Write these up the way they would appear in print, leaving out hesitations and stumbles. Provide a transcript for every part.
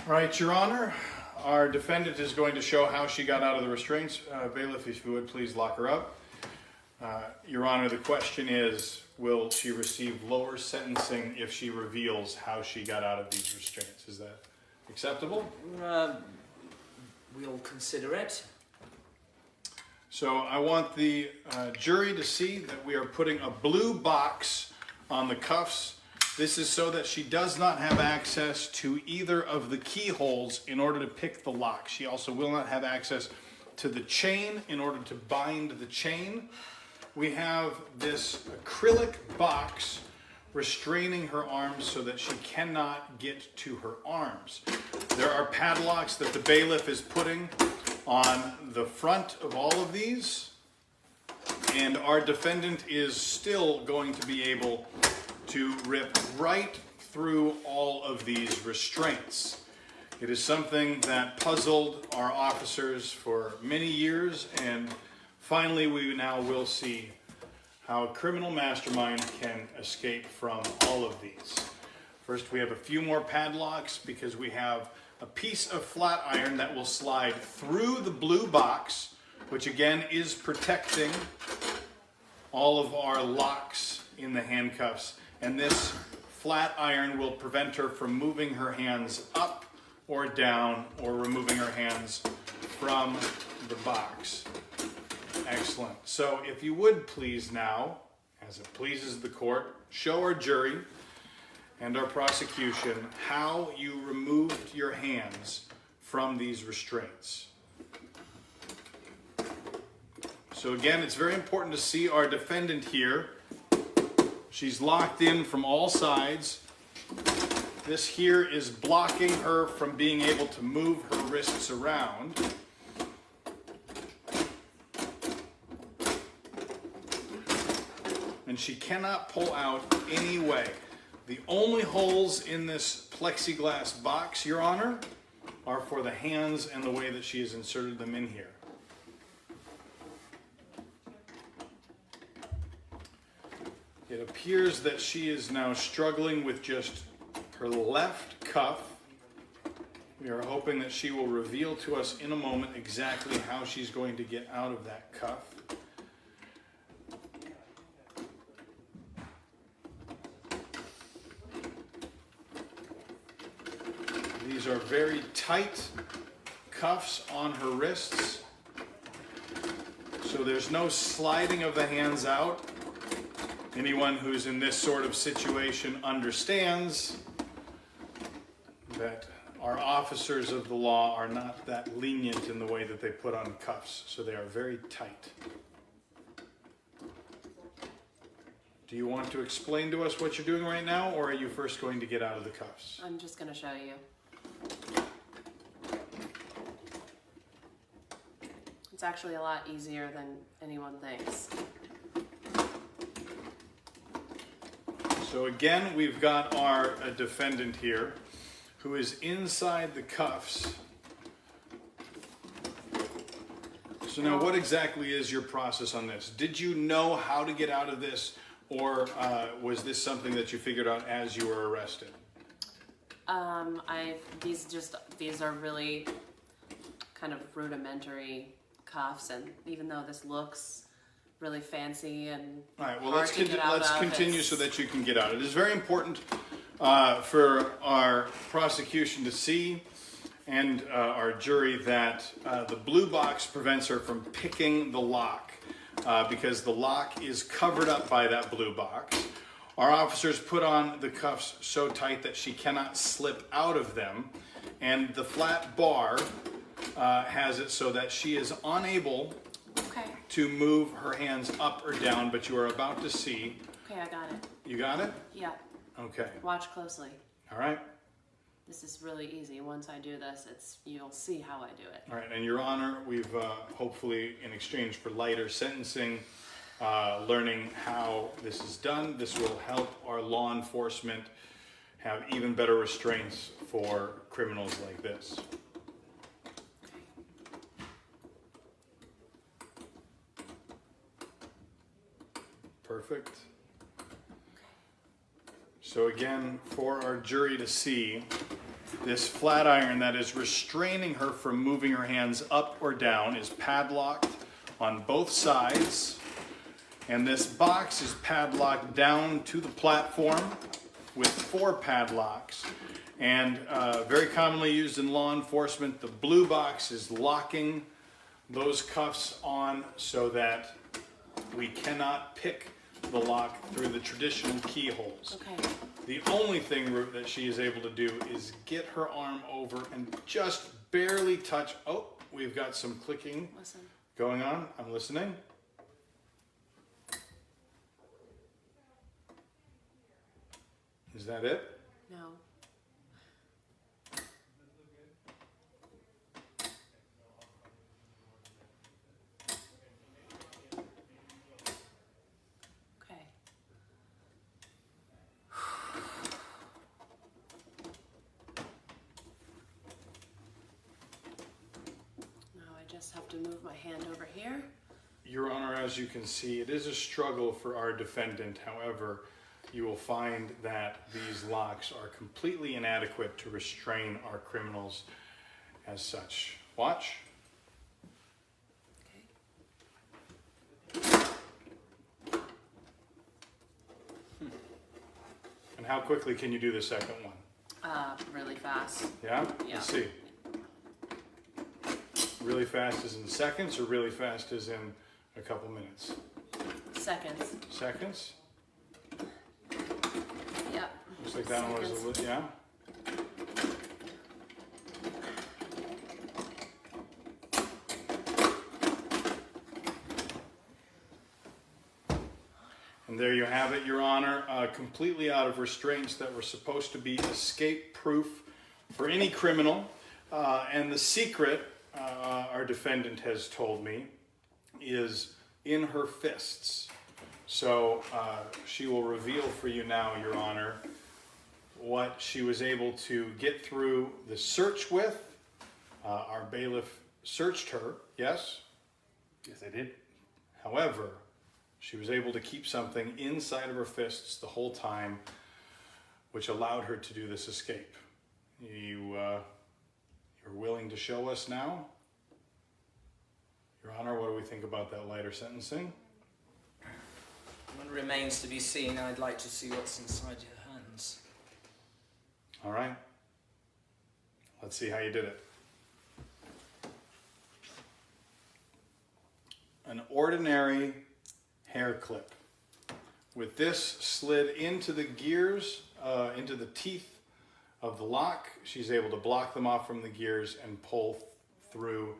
All right, Your Honor, our defendant is going to show how she got out of the restraints. Bailiff, if you would please lock her up. Your Honor, the question is, will she receive lower sentencing if she reveals how she got out of these restraints? Is that acceptable? We'll consider it. So I want the jury to see that we are putting a blue box on the cuffs. This is so that she does not have access to either of the keyholes in order to pick the lock. She also will not have access to the chain in order to bind the chain. We have this acrylic box restraining her arms so that she cannot get to her arms. There are padlocks that the bailiff is putting on the front of all of these, and our defendant is still going to be able to rip right through all of these restraints. It is something that puzzled our officers for many years, and finally we now will see how a criminal mastermind can escape from all of these. First, we have a few more padlocks because we have a piece of flat iron that will slide through the blue box, which again is protecting all of our locks in the handcuffs. And this flat iron will prevent her from moving her hands up or down or removing her hands from the box. Excellent. So if you would please now, as it pleases the court, show our jury and our prosecution how you removed your hands from these restraints. So again, it's very important to see our defendant here. She's locked in from all sides. This here is blocking her from being able to move her wrists around. And she cannot pull out any way. The only holes in this plexiglass box, Your Honor, are for the hands and the way that she has inserted them in here. It appears that she is now struggling with just her left cuff. We are hoping that she will reveal to us in a moment exactly how she's going to get out of that cuff. These are very tight cuffs on her wrists, so there's no sliding of the hands out. Anyone who's in this sort of situation understands that our officers of the law are not that lenient in the way that they put on cuffs, so they are very tight. Do you want to explain to us what you're doing right now, or are you first going to get out of the cuffs? I'm just going to show you. It's actually a lot easier than anyone thinks. So again, we've got our defendant here who is inside the cuffs. So now what exactly is your process on this? Did you know how to get out of this, or was this something that you figured out as you were arrested? These are really kind of rudimentary cuffs, and even though this looks really fancy and all right, well, let's continue so that you can get out. It is very important for our prosecution to see and our jury that the blue box prevents her from picking the lock because the lock is covered up by that blue box. Our officers put on the cuffs so tight that she cannot slip out of them, and the flat bar has it so that she is unable to move her hands up or down, but you are about to see. Okay, I got it. You got it? Yeah. Okay. Watch closely. All right. This is really easy. Once I do this, you'll see how I do it. All right, and Your Honor, we've hopefully, in exchange for lighter sentencing, learning how this is done. This will help our law enforcement have even better restraints for criminals like this. Perfect. So again, for our jury to see, This flat iron that is restraining her from moving her hands up or down is padlocked on both sides. And this box is padlocked down to the platform with 4 padlocks. And very commonly used in law enforcement, the blue box is locking those cuffs on so that we cannot pick the lock through the traditional keyholes. Okay. The only thing that she is able to do is get her arm over and just barely touch. Oh, we've got some clicking Listen. going on. I'm listening. Is that it? No. Okay. Now I just have to move my hand over here. Your Honor, as you can see, it is a struggle for our defendant. However, you will find that these locks are completely inadequate to restrain our criminals as such. Watch. Okay. And how quickly can you do the second one? Really fast. Yeah? Yeah. Let's see. Really fast is in seconds or really fast is in a couple minutes? Seconds. Seconds? Yep. Looks like that one was a little, yeah? And there you have it, Your Honor, completely out of restraints that were supposed to be escape-proof for any criminal. And the secret, our defendant has told me, is in her fists. So she will reveal for you now, Your Honor, what she was able to get through the search with. Our bailiff searched her, yes? Yes, I did. However, she was able to keep something inside of her fists the whole time, which allowed her to do this escape. You're willing to show us now? Your Honor, what do we think about that lighter sentencing? What remains to be seen, I'd like to see what's inside your hands. All right. Let's see how you did it. An ordinary hair clip. With this slid into the gears, into the teeth of the lock, she's able to block them off from the gears and pull through.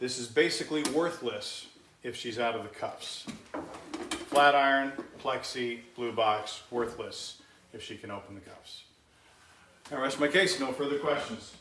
This is basically worthless if she's out of the cuffs. Flat iron, plexi, blue box, worthless if she can open the cuffs. I rest my case. No further questions.